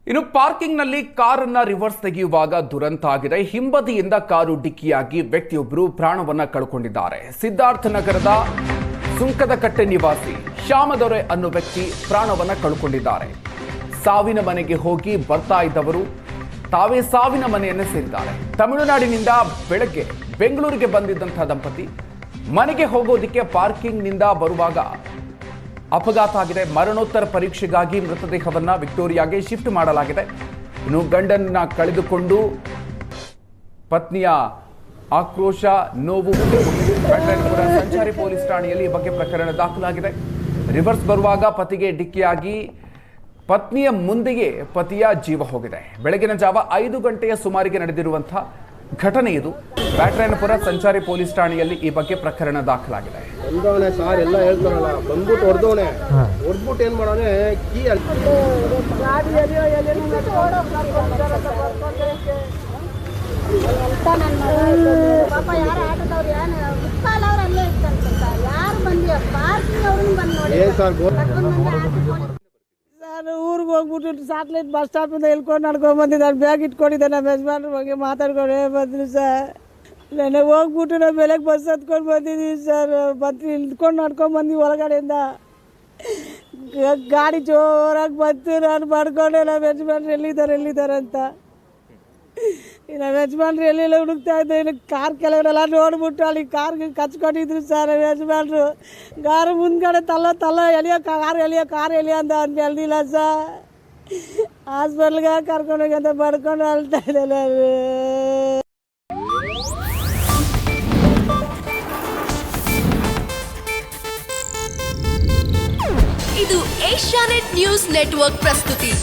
ಇನ್ನು ಪಾರ್ಕಿಂಗ್ನಲ್ಲಿ ಕಾರನ್ನ ರಿವರ್ಸ್ ತೆಗೆಯುವಾಗ ದುರಂತ ಆಗಿದೆ. ಹಿಂಬದಿಯಿಂದ ಕಾರು ಡಿಕ್ಕಿಯಾಗಿ ವ್ಯಕ್ತಿಯೊಬ್ಬರು ಪ್ರಾಣವನ್ನ ಕಳ್ಕೊಂಡಿದ್ದಾರೆ. ಸಿದ್ಧಾರ್ಥ ನಗರದ ಸುಂಕದಕಟ್ಟೆ ನಿವಾಸಿ ಶ್ಯಾಮದೊರೆ ಅನ್ನೋ ವ್ಯಕ್ತಿ ಪ್ರಾಣವನ್ನ ಕಳ್ಕೊಂಡಿದ್ದಾರೆ. ಸಾವಿನ ಮನೆಗೆ ಹೋಗಿ ಬರ್ತಾ ಇದ್ದವರು ತಾವೇ ಸಾವಿನ ಮನೆಯನ್ನು ಸೇರಿದ್ದಾರೆ. ತಮಿಳುನಾಡಿನಿಂದ ಬೆಳಗ್ಗೆ ಬೆಂಗಳೂರಿಗೆ ಬಂದಿದ್ದಂತಹ ದಂಪತಿ ಮನೆಗೆ ಹೋಗೋದಿಕ್ಕೆ ಪಾರ್ಕಿಂಗ್ನಿಂದ ಬರುವಾಗ ಅಪಘಾತ ಆಗಿದೆ. ಮರಣೋತ್ತರ ಪರೀಕ್ಷೆಗಾಗಿ ಮೃತದೇಹವನ್ನ ವಿಕ್ಟೋರಿಯಾಗೆ ಶಿಫ್ಟ್ ಮಾಡಲಾಗಿದೆ. ಇನ್ನು ಗಂಡನ್ನ ಕಳೆದುಕೊಂಡು ಪತ್ನಿಯ ಆಕ್ರೋಶ, ನೋವು ಬ್ಯಾಟರಾಯನಪುರ ಸಂಚಾರಿ ಪೊಲೀಸ್ ಠಾಣೆಯಲ್ಲಿ ಈ ಬಗ್ಗೆ ಪ್ರಕರಣ ದಾಖಲಾಗಿದೆ. ರಿವರ್ಸ್ ಬರುವಾಗ ಪತಿಗೆ ಡಿಕ್ಕಿಯಾಗಿ ಪತ್ನಿಯ ಮುಂದೆಯೇ ಪತಿಯ ಜೀವ ಹೋಗಿದೆ. ಬೆಳಗಿನ ಜಾವ 5 ಗಂಟೆಯ ಸುಮಾರಿಗೆ ನಡೆದಿರುವಂತಹ ಘಟನೆ ಇದು. ಬ್ಯಾಟರಾಯನಪುರ ಸಂಚಾರಿ ಪೊಲೀಸ್ ಠಾಣೆಯಲ್ಲಿ ಈ ಬಗ್ಗೆ ಪ್ರಕರಣ ದಾಖಲಾಗಿದೆ. ಸಾರ್ ಎಲ್ಲ ಹೇಳ್ತಾರಲ್ಲ, ಬಂದ್ಬಿಟ್ಟು ಹೊಡೆದ್ಬಿಟ್ಟು ಏನ್ ಮಾಡೋನೆ ಕೀ ಪಾಪ ಯಾರು ಆಟೋದವ್ರು ಯಾರು ಬಂದು ನಾನು ಊರಿಗೆ ಹೋಗ್ಬಿಟ್ಟು ಸ್ಯಾಟಲೈಟ್ ಬಸ್ ಸ್ಟಾಪಿಂದ ಇಳ್ಕೊಂಡು ನಡ್ಕೊಂಡು ಬಂದಿದ್ದೆ. ಬ್ಯಾಗ್ ಇಟ್ಕೊಂಡಿದ್ದೆ. ನಮ್ಮ ಯಜಮಾನ್ರ ಬಗ್ಗೆ ಮಾತಾಡ್ಕೊಂಡೇ ಬಂದ್ರು ಸರ್. ನೆನ್ನೆ ಹೋಗ್ಬಿಟ್ಟು ನಾವು ಬೆಳಗ್ಗೆ ಬಸ್ ಹತ್ಕೊಂಡು ಬಂದಿದ್ದೀವಿ ಸರ್. ಬಂದು ಇಳ್ಕೊಂಡು ನಡ್ಕೊಂಡು ಬಂದ್ವಿ ಹೊರಗಡೆಯಿಂದ. ಗಾಡಿ ಜೋರಾಗಿ ಬಂತು. ನಾನು ಮಾಡ್ಕೊಂಡೆ ನಮ್ಮ ಯಜಮಾನ್ರು ಎಲ್ಲಿದ್ದಾರೆ ಅಂತ. ನಮ್ಮ ಯಜಮಾನ್ರು ಎಲ್ಲೆಲ್ಲ ಹುಡುಕ್ತಾ ಇದ್ದೆ. ಇನ್ನು ಕಾರ್ ಕೆಳಗಡೆಲ್ಲ ನೋಡ್ಬಿಟ್ಟು ಅಲ್ಲಿ ಕಾರ್ಗೆ ಕಚ್ಕೊಂಡಿದ್ರು ಸರ್ ನಮ್ಮ ಯಜಮಾನ್ರು. ಕಾರು ಮುಂದ್ಗಡೆ ತಲ್ಲ ಎಲಿಯೋ ಕಾರ್ ಎಲಿಯೋ ಅಂತ ಅವ್ನು ಎಲ್ದಿಲ್ಲ ಸರ್. ಹಾಸ್ಪಿಟ್ಲ್ಗೆ ಕರ್ಕೊಂಡೋಗಿ ಅಂತ ಬಡ್ಕೊಂಡು ಅಳ್ತಾ ಇದ್ದಲ್ಲ. ಇದು ಏಷ್ಯಾನೆಟ್ ನ್ಯೂಸ್ ನೆಟ್ವರ್ಕ್ ಪ್ರಸ್ತುತಿ.